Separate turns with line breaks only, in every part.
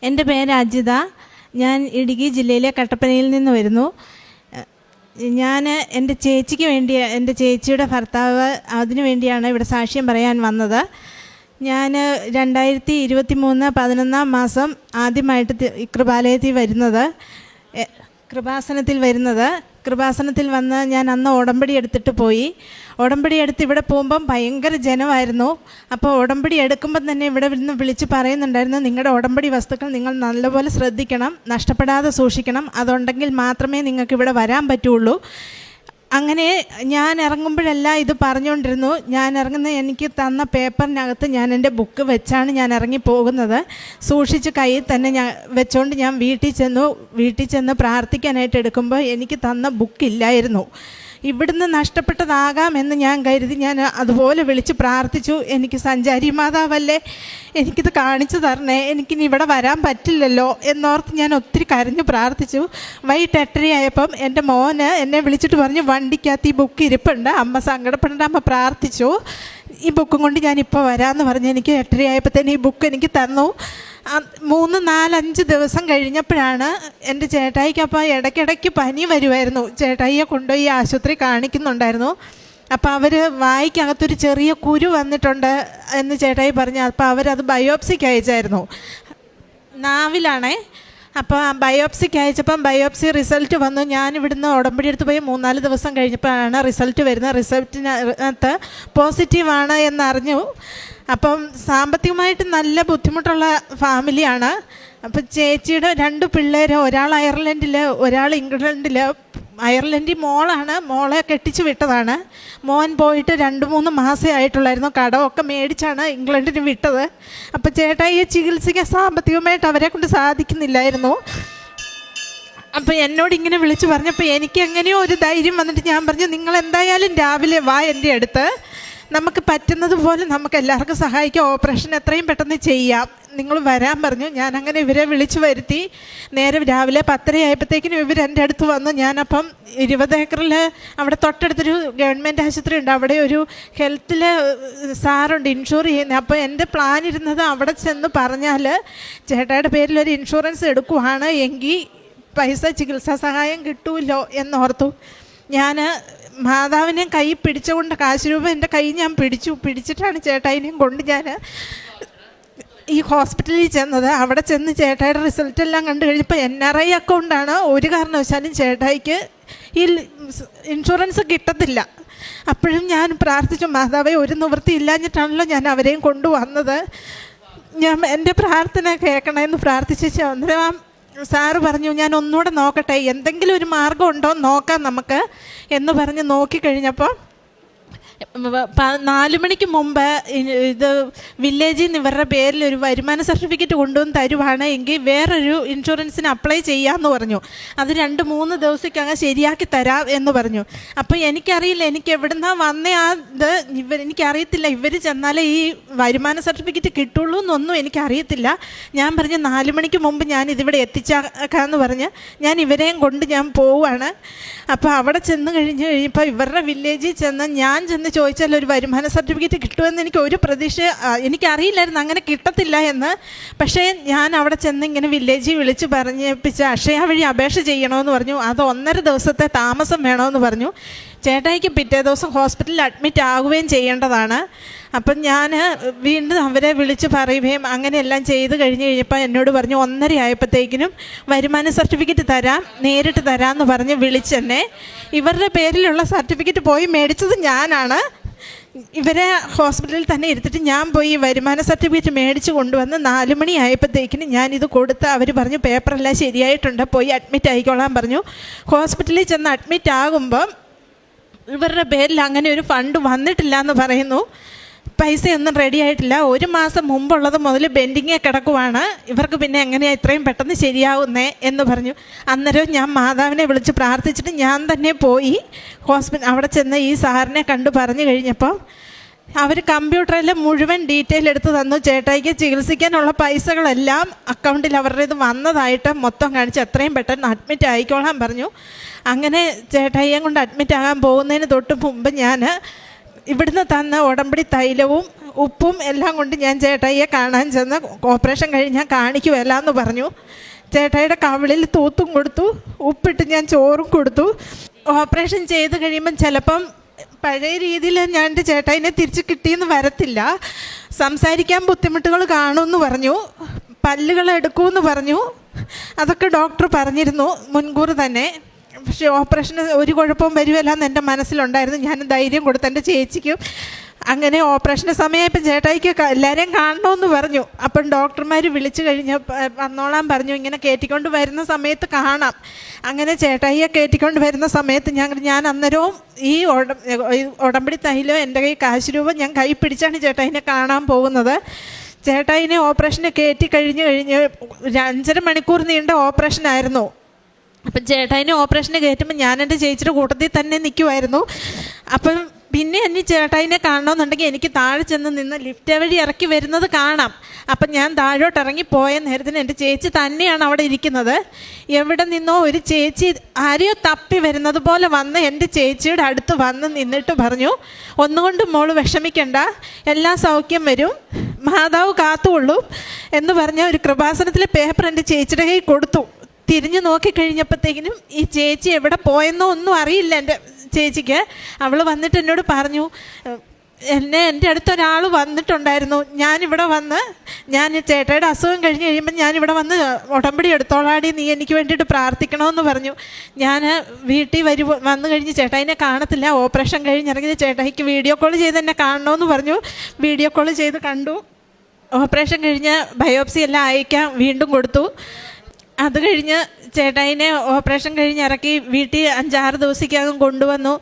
എൻ്റെ പേര് അജിത. ഞാൻ ഇടുക്കി ജില്ലയിലെ കട്ടപ്പനയിൽ നിന്ന് വരുന്നു. ഞാൻ എൻ്റെ ചേച്ചിക്ക് വേണ്ടി, എൻ്റെ ചേച്ചിയുടെ ഭർത്താവ്, അതിനു വേണ്ടിയാണ് ഇവിടെ സാക്ഷ്യം പറയാൻ വന്നത്. ഞാൻ 2023 11-ാം മാസം ആദ്യമായിട്ട് കൃപാസനത്തിൽ വന്ന് ഞാൻ അന്ന് ഉടമ്പടി എടുത്തിട്ട് പോയി. ഉടമ്പടി എടുത്ത് ഇവിടെ പോകുമ്പം ഭയങ്കര ജനമായിരുന്നു. അപ്പോൾ ഉടമ്പടി എടുക്കുമ്പം തന്നെ ഇവിടെ നിന്ന് വിളിച്ച് പറയുന്നുണ്ടായിരുന്നു, നിങ്ങളുടെ ഉടമ്പടി വസ്തുക്കൾ നിങ്ങൾ നല്ലപോലെ ശ്രദ്ധിക്കണം, നഷ്ടപ്പെടാതെ സൂക്ഷിക്കണം, അതുണ്ടെങ്കിൽ മാത്രമേ നിങ്ങൾക്ക് ഇവിടെ വരാൻ പറ്റുള്ളൂ. അങ്ങനെ ഞാൻ ഇറങ്ങുമ്പോഴെല്ലാം ഇത് പറഞ്ഞുകൊണ്ടിരുന്നു. ഞാൻ എനിക്ക് തന്ന പേപ്പറിനകത്ത് ഞാൻ എൻ്റെ ബുക്ക് വെച്ചാണ് ഞാൻ ഇറങ്ങി പോകുന്നത്. സൂക്ഷിച്ച് കയ്യിൽ തന്നെ ഞാൻ വെച്ചുകൊണ്ട് ഞാൻ വീട്ടിൽ ചെന്ന് പ്രാർത്ഥിക്കാനായിട്ട് എടുക്കുമ്പോൾ എനിക്ക് തന്ന ബുക്കില്ലായിരുന്നു. ഇവിടുന്ന് നഷ്ടപ്പെട്ടതാകാമെന്ന് ഞാൻ കരുതി ഞാൻ അതുപോലെ വിളിച്ച് പ്രാർത്ഥിച്ചു. എനിക്ക് സഞ്ചാരി മാതാവല്ലേ, എനിക്കിത് കാണിച്ചു തരണേ, എനിക്കിനി ഇവിടെ വരാൻ പറ്റില്ലല്ലോ എന്നോർത്ത് ഞാൻ ഒത്തിരി കരഞ്ഞു പ്രാർത്ഥിച്ചു. വൈകിട്ട് 8:30 എൻ്റെ മോന് എന്നെ വിളിച്ചിട്ട് പറഞ്ഞു, വണ്ടിക്കകത്ത് ഈ ബുക്ക് ഇരിപ്പുണ്ട്, അമ്മ സങ്കടപ്പെടേണ്ട, അമ്മ പ്രാർത്ഥിച്ചു, ഈ ബുക്കും കൊണ്ട് ഞാനിപ്പോൾ വരാമെന്ന് പറഞ്ഞ് എനിക്ക് 8:30 ഈ ബുക്ക് എനിക്ക് തന്നു. 3, 4, 5 ദിവസം കഴിഞ്ഞപ്പോഴാണ് എൻ്റെ ചേട്ടായിക്ക്, അപ്പോൾ ഇടയ്ക്കിടയ്ക്ക് പനി വരുമായിരുന്നു. ചേട്ടായിയെ കൊണ്ടുപോയി ആശുപത്രി കാണിക്കുന്നുണ്ടായിരുന്നു. അപ്പോൾ അവർ വായിക്കകത്തൊരു ചെറിയ കുരു വന്നിട്ടുണ്ട് എന്ന് ചേട്ടായി പറഞ്ഞു. അപ്പോൾ അവരത് ബയോപ്സിക്ക് അയച്ചായിരുന്നു, നാവിലാണേ. അപ്പോൾ ബയോപ്സിക്ക് അയച്ചപ്പം ബയോപ്സി റിസൾട്ട് വന്നു. ഞാനിവിടുന്ന് ഉടമ്പടി എടുത്ത് പോയി 3-4 ദിവസം കഴിഞ്ഞപ്പോഴാണ് റിസൾട്ട് വരുന്നത്. റിസൾട്ടിനകത്ത് പോസിറ്റീവാണ് എന്നറിഞ്ഞു. അപ്പം സാമ്പത്തികമായിട്ട് നല്ല ബുദ്ധിമുട്ടുള്ള ഫാമിലിയാണ്. അപ്പം ചേച്ചിയുടെ 2 പിള്ളേർ, ഒരാൾ അയർലൻഡിൽ, ഒരാൾ ഇംഗ്ലണ്ടിൽ. അയർലൻഡിൽ മോളെ കെട്ടിച്ച് വിട്ടതാണ്. മോൻ പോയിട്ട് 2-3 മാസമേ ആയിട്ടുള്ളായിരുന്നു. കടമൊക്കെ മേടിച്ചാണ് ഇംഗ്ലണ്ടിന് വിട്ടത്. അപ്പം ചേട്ടായിയെ ചികിത്സിക്കാൻ സാമ്പത്തികമായിട്ട് അവരെ കൊണ്ട് സാധിക്കുന്നില്ലായിരുന്നു. അപ്പം എന്നോട് ഇങ്ങനെ വിളിച്ച് പറഞ്ഞപ്പോൾ എനിക്ക് എങ്ങനെയോ ഒരു ധൈര്യം വന്നിട്ട് ഞാൻ പറഞ്ഞു, നിങ്ങൾ എന്തായാലും രാവിലെ വാ എൻ്റെ അടുത്ത്, നമുക്ക് പറ്റുന്നത് പോലെ നമുക്ക് എല്ലാവർക്കും സഹായിക്കാം, ഓപ്പറേഷൻ എത്രയും പെട്ടെന്ന് ചെയ്യാം, നിങ്ങൾ വരാൻ പറഞ്ഞു. ഞാൻ അങ്ങനെ ഇവരെ വിളിച്ചു വരുത്തി. നേരെ രാവിലെ 10:30 ഇവർ എൻ്റെ അടുത്ത് വന്നു. ഞാനപ്പം 20 ഏക്കറിൽ അവിടെ തൊട്ടടുത്തൊരു ഗവൺമെൻറ് ആശുപത്രി ഉണ്ട്, അവിടെ ഒരു ഹെൽത്തിൽ സാറുണ്ട് ഇൻഷുർ ചെയ്യുന്നത്. അപ്പോൾ എൻ്റെ പ്ലാൻ ഇരുന്നത് അവിടെ ചെന്ന് പറഞ്ഞാൽ ചേട്ടായുടെ പേരിലൊരു ഇൻഷുറൻസ് എടുക്കുവാണ് എങ്കിൽ പൈസ ചികിത്സാ സഹായം കിട്ടുമല്ലോ എന്നോർത്തു. ഞാൻ മാതാവിനെയും കൈ പിടിച്ചുകൊണ്ട് കാശ് രൂപ എൻ്റെ കൈ ഞാൻ പിടിച്ചിട്ടാണ് ചേട്ടായിനെയും കൊണ്ട് ഞാൻ ഈ ഹോസ്പിറ്റലിൽ ചെന്നത്. അവിടെ ചെന്ന് ചേട്ടായിയുടെ റിസൾട്ടെല്ലാം കണ്ടു കഴിഞ്ഞപ്പോൾ NRI അക്കൗണ്ടാണ്, ഒരു കാരണവശാലും ചേട്ടായിക്ക് ഈ ഇൻഷുറൻസ് കിട്ടത്തില്ല. അപ്പോഴും ഞാൻ പ്രാർത്ഥിച്ചു, മാതാവേ ഒരു നിവൃത്തി ഇല്ലാഞ്ഞിട്ടാണല്ലോ ഞാൻ അവരെയും കൊണ്ടുവന്നത്, ഞാൻ എൻ്റെ പ്രാർത്ഥന കേൾക്കണമെന്ന് പ്രാർത്ഥിച്ചു. അന്നേരം സാറ് പറഞ്ഞു, ഞാൻ ഒന്നുകൂടെ നോക്കട്ടെ, എന്തെങ്കിലും ഒരു മാർഗം ഉണ്ടോ നോക്കാം നമുക്ക് എന്ന് പറഞ്ഞ് നോക്കിക്കഴിഞ്ഞപ്പോൾ 4 മണിക്ക് മുമ്പ് ഇത് വില്ലേജിൽ നിന്ന് ഇവരുടെ പേരിൽ ഒരു വരുമാന സർട്ടിഫിക്കറ്റ് കൊണ്ടുവന്ന് തരുവാണ് എങ്കിൽ വേറൊരു ഇൻഷുറൻസിന് അപ്ലൈ ചെയ്യാമെന്ന് പറഞ്ഞു. അത് 2-3 ദിവസത്തേക്കങ്ങ് ശരിയാക്കി തരാം എന്ന് പറഞ്ഞു. അപ്പോൾ എനിക്കറിയില്ല, എനിക്ക് എവിടുന്നാ വന്നേ എനിക്കറിയത്തില്ല. ഇവർ ചെന്നാലേ ഈ വരുമാന സർട്ടിഫിക്കറ്റ് കിട്ടുള്ളൂ എന്നൊന്നും എനിക്കറിയത്തില്ല. ഞാൻ പറഞ്ഞു 4 മണിക്ക് മുമ്പ് ഞാൻ ഇതിവിടെ എത്തിച്ചേക്കാമെന്ന് പറഞ്ഞ് ഞാൻ ഇവരെയും കൊണ്ട് ഞാൻ പോവുകയാണ്. അപ്പോൾ അവിടെ കഴിഞ്ഞപ്പോൾ ഇവരുടെ വില്ലേജിൽ ഞാൻ ചെന്ന് ചോദിച്ചാൽ ഒരു വരുമാന സർട്ടിഫിക്കറ്റ് കിട്ടുമെന്ന് എനിക്ക് ഒരു പ്രതീക്ഷ, എനിക്കറിയില്ലായിരുന്നു അങ്ങനെ കിട്ടത്തില്ല എന്ന്. പക്ഷേ ഞാൻ അവിടെ ചെന്ന് ഇങ്ങനെ വില്ലേജിൽ വിളിച്ച് പറഞ്ഞേപ്പിച്ച് അക്ഷയ വഴി അപേക്ഷ ചെയ്യണമെന്ന് പറഞ്ഞു. അത് 1.5 ദിവസത്തെ താമസം വേണമെന്ന് പറഞ്ഞു. ചേട്ടായിക്ക് പിറ്റേ ദിവസം ഹോസ്പിറ്റലിൽ അഡ്മിറ്റ് ആകുകയും ചെയ്യേണ്ടതാണ്. അപ്പം ഞാൻ വീണ്ടും അവരെ വിളിച്ച് പറയുകയും അങ്ങനെയെല്ലാം ചെയ്ത് കഴിഞ്ഞപ്പോൾ എന്നോട് പറഞ്ഞു 1:30 ആയപ്പോഴത്തേക്കിനും വരുമാന സർട്ടിഫിക്കറ്റ് തരാം, നേരിട്ട് തരാമെന്ന് പറഞ്ഞ് വിളിച്ചെന്നെ. ഇവരുടെ പേരിലുള്ള സർട്ടിഫിക്കറ്റ് പോയി മേടിച്ചത് ഞാനാണ്. ഇവരെ ഹോസ്പിറ്റലിൽ തന്നെ ഇരുത്തിട്ട് ഞാൻ പോയി വരുമാന സർട്ടിഫിക്കറ്റ് മേടിച്ച് കൊണ്ടുവന്ന് 4 മണി ആയപ്പോഴത്തേക്കിനും ഞാനിത് കൊടുത്ത് അവർ പറഞ്ഞു പേപ്പറെല്ലാം ശരിയായിട്ടുണ്ട്, പോയി അഡ്മിറ്റ് ആയിക്കോളാൻ പറഞ്ഞു. ഹോസ്പിറ്റലിൽ ചെന്ന് അഡ്മിറ്റ് ആകുമ്പം ഇവരുടെ പേരിൽ അങ്ങനെ ഒരു ഫണ്ട് വന്നിട്ടില്ല എന്ന് പറയുന്നു. പൈസയൊന്നും റെഡി ആയിട്ടില്ല. 1 മാസം മുമ്പുള്ളത് മുതൽ ബെൻഡിങ്ങേ കിടക്കുവാണ്. ഇവർക്ക് പിന്നെ എങ്ങനെയാണ് ഇത്രയും പെട്ടെന്ന് ശരിയാവുന്നേ എന്ന് പറഞ്ഞു. അന്നേരം ഞാൻ മാതാവിനെ വിളിച്ച് പ്രാർത്ഥിച്ചിട്ട് ഞാൻ തന്നെ പോയി അവിടെ ചെന്ന് ഈ സാറിനെ കണ്ടു പറഞ്ഞു കഴിഞ്ഞപ്പോൾ അവർ കമ്പ്യൂട്ടറിൽ മുഴുവൻ ഡീറ്റെയിൽ എടുത്ത് തന്നു. ചേട്ടായിക്ക് ചികിത്സിക്കാനുള്ള പൈസകളെല്ലാം അക്കൗണ്ടിൽ അവരുടെ ഇത് വന്നതായിട്ട് മൊത്തം കാണിച്ച് എത്രയും പെട്ടെന്ന് അഡ്മിറ്റ് ആയിക്കോളാൻ പറഞ്ഞു. അങ്ങനെ ചേട്ടായിയെ കൊണ്ട് അഡ്മിറ്റ് ആകാൻ പോകുന്നതിന് തൊട്ട് മുമ്പ് ഞാൻ ഇവിടുന്ന് തന്ന ഉടമ്പടി തൈലവും ഉപ്പും എല്ലാം കൊണ്ട് ഞാൻ ചേട്ടായിയെ കാണാൻ ചെന്ന് ഓപ്പറേഷൻ കഴിഞ്ഞാൽ കാണിക്കുമല്ല എന്ന് പറഞ്ഞു. ചേട്ടായിയുടെ കവിളിൽ തൂത്തും കൊടുത്തു, ഉപ്പിട്ട് ഞാൻ ചോറും കൊടുത്തു. ഓപ്പറേഷൻ ചെയ്ത് കഴിയുമ്പം ചിലപ്പം പഴയ രീതിയിൽ ഞാൻ എൻ്റെ ചേട്ടായിനെ തിരിച്ച് കിട്ടിയെന്ന് വരത്തില്ല. സംസാരിക്കാൻ ബുദ്ധിമുട്ടുകൾ കാണുമെന്ന് പറഞ്ഞു, പല്ലുകൾ എടുക്കുമെന്ന് പറഞ്ഞു. അതൊക്കെ ഡോക്ടർ പറഞ്ഞിരുന്നു മുൻകൂർ തന്നെ. പക്ഷേ ഓപ്പറേഷന് ഒരു കുഴപ്പവും വരുമല്ലെന്ന് എൻ്റെ മനസ്സിലുണ്ടായിരുന്നു. ഞാൻ ധൈര്യം കൊടുത്തു എൻ്റെ ചേച്ചിക്കും. അങ്ങനെ ഓപ്പറേഷൻ്റെ സമയമായപ്പോൾ ചേട്ടായിക്ക് എല്ലാവരെയും കാണണമെന്ന് പറഞ്ഞു. അപ്പം ഡോക്ടർമാർ വിളിച്ചു കഴിഞ്ഞ് വന്നോളാൻ പറഞ്ഞു. ഇങ്ങനെ കയറ്റിക്കൊണ്ട് വരുന്ന സമയത്ത് കാണാം. അങ്ങനെ ചേട്ടായിയെ കയറ്റിക്കൊണ്ട് വരുന്ന സമയത്ത് ഞാൻ അന്നേരവും ഈ ഉടമ്പടി തൈലോ എൻ്റെ കൈ കാശ് രൂപ ഞാൻ കൈ പിടിച്ചാണ് ചേട്ടായിനെ കാണാൻ പോകുന്നത്. ചേട്ടായിനെ ഓപ്പറേഷന് കയറ്റി കഴിഞ്ഞ് 5.5 മണിക്കൂർ നീണ്ട ഓപ്പറേഷനായിരുന്നു. അപ്പം ചേട്ടായിനെ ഓപ്പറേഷന് കയറ്റുമ്പോൾ ഞാൻ എൻ്റെ ചേച്ചിയുടെ കൂട്ടത്തിൽ തന്നെ നിൽക്കുമായിരുന്നു. അപ്പം പിന്നെ എന്നെ ചേട്ടായിനെ കാണണമെന്നുണ്ടെങ്കിൽ എനിക്ക് താഴെ ചെന്ന് നിന്ന് ലിഫ്റ്റ് വഴി ഇറക്കി വരുന്നത് കാണാം. അപ്പം ഞാൻ താഴോട്ട് ഇറങ്ങി പോയ നേരത്തിന് എൻ്റെ ചേച്ചി തന്നെയാണ് അവിടെ ഇരിക്കുന്നത്. എവിടെ നിന്നോ ഒരു ചേച്ചി ആരെയോ തപ്പി വരുന്നത് പോലെ വന്ന് എൻ്റെ ചേച്ചിയുടെ അടുത്ത് വന്ന് നിന്നിട്ട് പറഞ്ഞു, ഒന്നുകൊണ്ട് മോള് വിഷമിക്കണ്ട, എല്ലാം സൗഖ്യം വരും, മാതാവ് കാത്തുകൊള്ളും എന്ന് പറഞ്ഞ ഒരു കൃപാസനത്തിലെ പേപ്പർ എൻ്റെ ചേച്ചിയുടെ കയ്യിൽ കൊടുത്തു. തിരിഞ്ഞു നോക്കിക്കഴിഞ്ഞപ്പോഴത്തേക്കിനും ഈ ചേച്ചി എവിടെ പോയെന്നോ ഒന്നും അറിയില്ല എൻ്റെ ചേച്ചിക്ക്. അവൾ വന്നിട്ട് എന്നോട് പറഞ്ഞു, എൻ്റെ അടുത്തൊരാൾ വന്നിട്ടുണ്ടായിരുന്നു, ഞാനിവിടെ വന്ന് ഞാൻ ചേട്ടായുടെ അസുഖം കഴിഞ്ഞ് കഴിയുമ്പോൾ ഞാനിവിടെ വന്ന് ഉടമ്പടി എടുത്തോളാടി, നീ എനിക്ക് വേണ്ടിയിട്ട് പ്രാർത്ഥിക്കണമെന്ന് പറഞ്ഞു. ഞാൻ വീട്ടിൽ വന്നു കഴിഞ്ഞ് ചേട്ടായിനെ കാണത്തില്ല. ഓപ്പറേഷൻ കഴിഞ്ഞിറങ്ങി ചേട്ടായിക്ക് വീഡിയോ കോൾ ചെയ്ത് എന്നെ കാണണമെന്ന് പറഞ്ഞു. വീഡിയോ കോൾ ചെയ്ത് കണ്ടു. ഓപ്പറേഷൻ കഴിഞ്ഞ് ബയോപ്സി എല്ലാം അയക്കാൻ വീണ്ടും കൊടുത്തു. അത് കഴിഞ്ഞ് ചേട്ടായിനെ ഓപ്പറേഷൻ കഴിഞ്ഞ് ഇറക്കി വീട്ടിൽ 5-6 ദിവസത്തേക്കകം കൊണ്ടുവന്നു.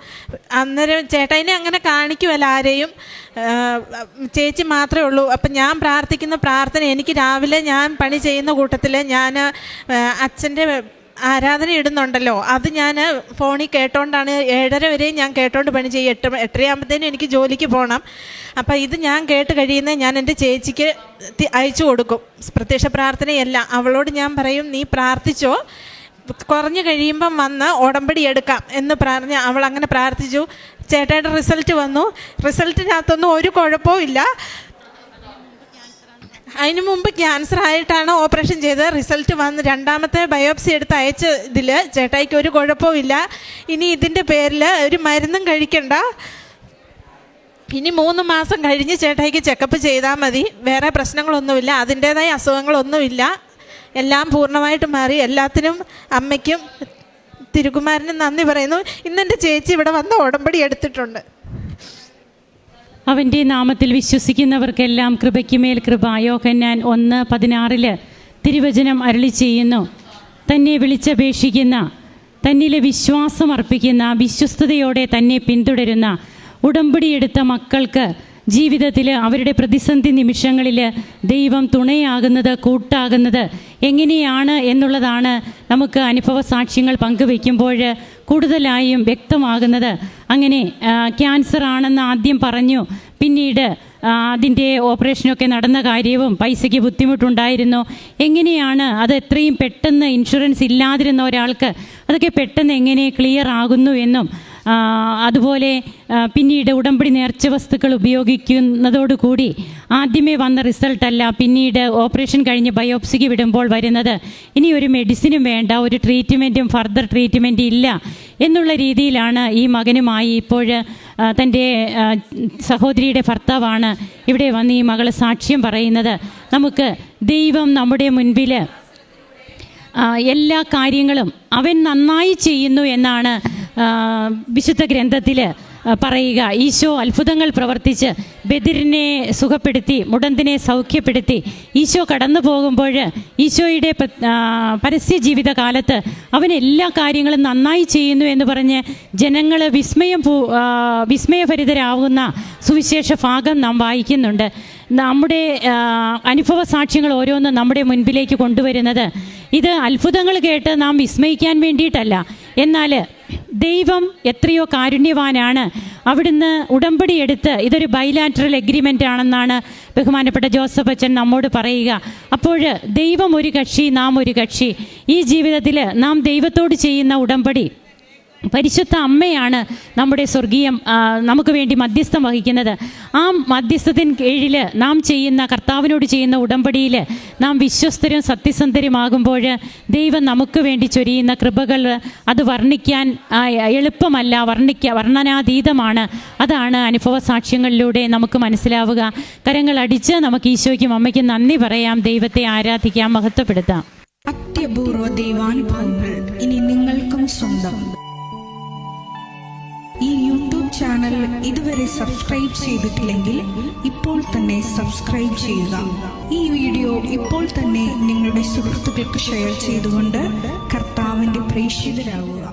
അന്നേരം ചേട്ടായിനെ അങ്ങനെ കാണിക്കുമല്ല ആരെയും, ചേച്ചി മാത്രമേ ഉള്ളൂ. അപ്പം ഞാൻ പ്രാർത്ഥിക്കുന്ന പ്രാർത്ഥന എനിക്ക് രാവിലെ ഞാൻ പണി ചെയ്യുന്ന കൂട്ടത്തിൽ ഞാൻ അച്ഛൻ്റെ ആരാധന ഇടുന്നുണ്ടല്ലോ, അത് ഞാൻ ഫോണിൽ കേട്ടോണ്ടാണ് 7:30 വരെയും ഞാൻ കേട്ടോണ്ട് പണി ചെയ്യും. 8:30 എനിക്ക് ജോലിക്ക് പോകണം. അപ്പം ഇത് ഞാൻ കേട്ട് കഴിയുന്നത് ഞാൻ എൻ്റെ ചേച്ചിക്ക് അയച്ചു കൊടുക്കും. പ്രത്യക്ഷ പ്രാർത്ഥനയല്ല, അവളോട് ഞാൻ പറയും, നീ പ്രാർത്ഥിച്ചോ, കുറഞ്ഞു കഴിയുമ്പം വന്ന് ഉടമ്പടി എടുക്കാം എന്ന് പറഞ്ഞ് അവൾ അങ്ങനെ പ്രാർത്ഥിച്ചു. ചേട്ടായുടെ റിസൾട്ട് വന്നു. റിസൾട്ടിനകത്തൊന്നും ഒരു കുഴപ്പവും ഇല്ല. അതിന് മുമ്പ് ക്യാൻസർ ആയിട്ടാണ് ഓപ്പറേഷൻ ചെയ്തത്. റിസൾട്ട് വന്ന് 2ാമത്തെ ബയോപ്സി എടുത്ത് അയച്ച ഇതിൽ ചേട്ടായിക്ക് ഒരു കുഴപ്പമില്ല. ഇനി ഇതിൻ്റെ പേരിൽ ഒരു മരുന്നും കഴിക്കണ്ട. ഇനി 3 മാസം കഴിഞ്ഞ് ചേട്ടായിക്ക് ചെക്കപ്പ് ചെയ്താൽ മതി. വേറെ പ്രശ്നങ്ങളൊന്നുമില്ല, അതിൻ്റേതായ അസുഖങ്ങളൊന്നുമില്ല. എല്ലാം പൂർണ്ണമായിട്ട് മാറി. എല്ലാത്തിനും അമ്മയ്ക്കും തിരുകുമാരനും നന്ദി പറയുന്നു. ഇന്നെൻ്റെ ചേച്ചി ഇവിടെ വന്ന് ഉടമ്പടി എടുത്തിട്ടുണ്ട്.
അവൻ്റെ നാമത്തിൽ വിശ്വസിക്കുന്നവർക്കെല്ലാം കൃപയ്ക്കുമേൽ കൃപ. യോഹന്നാൻ 1:16 തിരുവചനം അരുളി ചെയ്യുന്നു, തന്നെ വിളിച്ചപേക്ഷിക്കുന്ന, തന്നിലെ വിശ്വാസം അർപ്പിക്കുന്ന, വിശ്വസ്തയോടെ തന്നെ പിന്തുടരുന്ന, ഉടമ്പടിയെടുത്ത മക്കൾക്ക് ജീവിതത്തിൽ അവരുടെ പ്രതിസന്ധി നിമിഷങ്ങളിൽ ദൈവം തുണയാകുന്നത്, കൂട്ടാകുന്നത് എങ്ങനെയാണ് എന്നുള്ളതാണ് നമുക്ക് അനുഭവ സാക്ഷ്യങ്ങൾ പങ്കുവയ്ക്കുമ്പോൾ കൂടുതലായും വ്യക്തമാകുന്നത്. അങ്ങനെ ക്യാൻസർ ആണെന്ന് ആദ്യം പറഞ്ഞു, പിന്നീട് അതിൻ്റെ ഓപ്പറേഷനൊക്കെ നടന്ന കാര്യവും പൈസയ്ക്ക് ബുദ്ധിമുട്ടുണ്ടായിരുന്നു. എങ്ങനെയാണ് അത് എത്രയും പെട്ടെന്ന് ഇൻഷുറൻസ് ഇല്ലാതിരുന്ന ഒരാൾക്ക് അതൊക്കെ പെട്ടെന്ന് എങ്ങനെ ക്ലിയർ ആകുന്നു എന്നും, അതുപോലെ പിന്നീട് ഉടമ്പടി നേർച്ച വസ്തുക്കൾ ഉപയോഗിക്കുന്നതോടുകൂടി ആദ്യമേ വന്ന റിസൾട്ടല്ല പിന്നീട് ഓപ്പറേഷൻ കഴിഞ്ഞ് ബയോപ്സിക്ക് വിടുമ്പോൾ വരുന്നത്. ഇനി ഒരു മെഡിസിനും വേണ്ട, ഒരു ട്രീറ്റ്മെൻറ്റും ഫർദർ ട്രീറ്റ്മെൻറ്റ് ഇല്ല എന്നുള്ള രീതിയിലാണ് ഈ മകനുമായി ഇപ്പോൾ തൻ്റെ സഹോദരിയുടെ ഭർത്താവാണ് ഇവിടെ വന്ന് ഈ മകൾ സാക്ഷ്യം പറയുന്നത്. നമുക്ക് ദൈവം നമ്മുടെ മുൻപിൽ എല്ലാ കാര്യങ്ങളും അവൻ നന്നായി ചെയ്യുന്നു എന്നാണ് വിശുദ്ധ ഗ്രന്ഥത്തിൽ പറയുക. ഈശോ അത്ഭുതങ്ങൾ പ്രവർത്തിച്ച് ബദിരിനെ സുഖപ്പെടുത്തി, മുടന്തിനെ സൗഖ്യപ്പെടുത്തി. ഈശോ കടന്നു പോകുമ്പോൾ ഈശോയുടെ പരസ്യ ജീവിതകാലത്ത് അവൻ എല്ലാ കാര്യങ്ങളും നന്നായി ചെയ്യുന്നു എന്ന് പറഞ്ഞ് ജനങ്ങൾ വിസ്മയഭരിതരാകുന്ന സുവിശേഷ ഭാഗം നാം വായിക്കുന്നുണ്ട്. നമ്മുടെ അനുഭവ സാക്ഷ്യങ്ങൾ ഓരോന്നും നമ്മുടെ മുൻപിലേക്ക് കൊണ്ടുവരുന്നത് ഇത് അത്ഭുതങ്ങൾ കേട്ട് നാം വിസ്മയിക്കാൻ വേണ്ടിയിട്ടല്ല, എന്നാൽ ദൈവം എത്രയോ കാരുണ്യവാനാണ്. അവിടുന്ന് ഉടമ്പടി എടുത്ത് ഇതൊരു ബൈലാറ്ററൽ എഗ്രിമെൻ്റ് ആണെന്നാണ് ബഹുമാനപ്പെട്ട ജോസഫ് അച്ഛൻ നമ്മോട് പറയുക. അപ്പോൾ ദൈവം ഒരു കക്ഷി, നാം ഒരു കക്ഷി. ഈ ജീവിതത്തിൽ നാം ദൈവത്തോട് ചെയ്യുന്ന ഉടമ്പടി പരിശുദ്ധ അമ്മയാണ് നമ്മുടെ സ്വർഗീയം നമുക്ക് വേണ്ടി മധ്യസ്ഥം വഹിക്കുന്നത്. ആ മധ്യസ്ഥത്തിന് കീഴിൽ നാം ചെയ്യുന്ന കർത്താവിനോട് ചെയ്യുന്ന ഉടമ്പടിയിൽ നാം വിശ്വസ്തരും സത്യസന്ധരുമാകുമ്പോൾ ദൈവം നമുക്ക് വേണ്ടി ചൊരിയുന്ന കൃപകൾ അത് വർണ്ണിക്കാൻ എളുപ്പമല്ല, വർണ്ണനാതീതമാണ്. അതാണ് അനുഭവ സാക്ഷ്യങ്ങളിലൂടെ നമുക്ക് മനസ്സിലാവുക. കരങ്ങളടിച്ച് നമുക്ക് ഈശോയ്ക്കും അമ്മയ്ക്കും നന്ദി പറയാം, ദൈവത്തെ ആരാധിക്കാം, മഹത്വപ്പെടുത്താം.
അത്യപൂർവ ദൈവാനുഭവങ്ങൾ ഇനി നിങ്ങൾക്കും സ്വന്തം. ഈ യൂട്യൂബ് ചാനൽ ഇതുവരെ സബ്സ്ക്രൈബ് ചെയ്തിട്ടില്ലെങ്കിൽ ഇപ്പോൾ തന്നെ സബ്സ്ക്രൈബ് ചെയ്യുക. ഈ വീഡിയോ ഇപ്പോൾ തന്നെ നിങ്ങളുടെ സുഹൃത്തുക്കൾക്ക് ഷെയർ ചെയ്തുകൊണ്ട് കർത്താവിന്റെ പ്രേക്ഷിതരാകുക.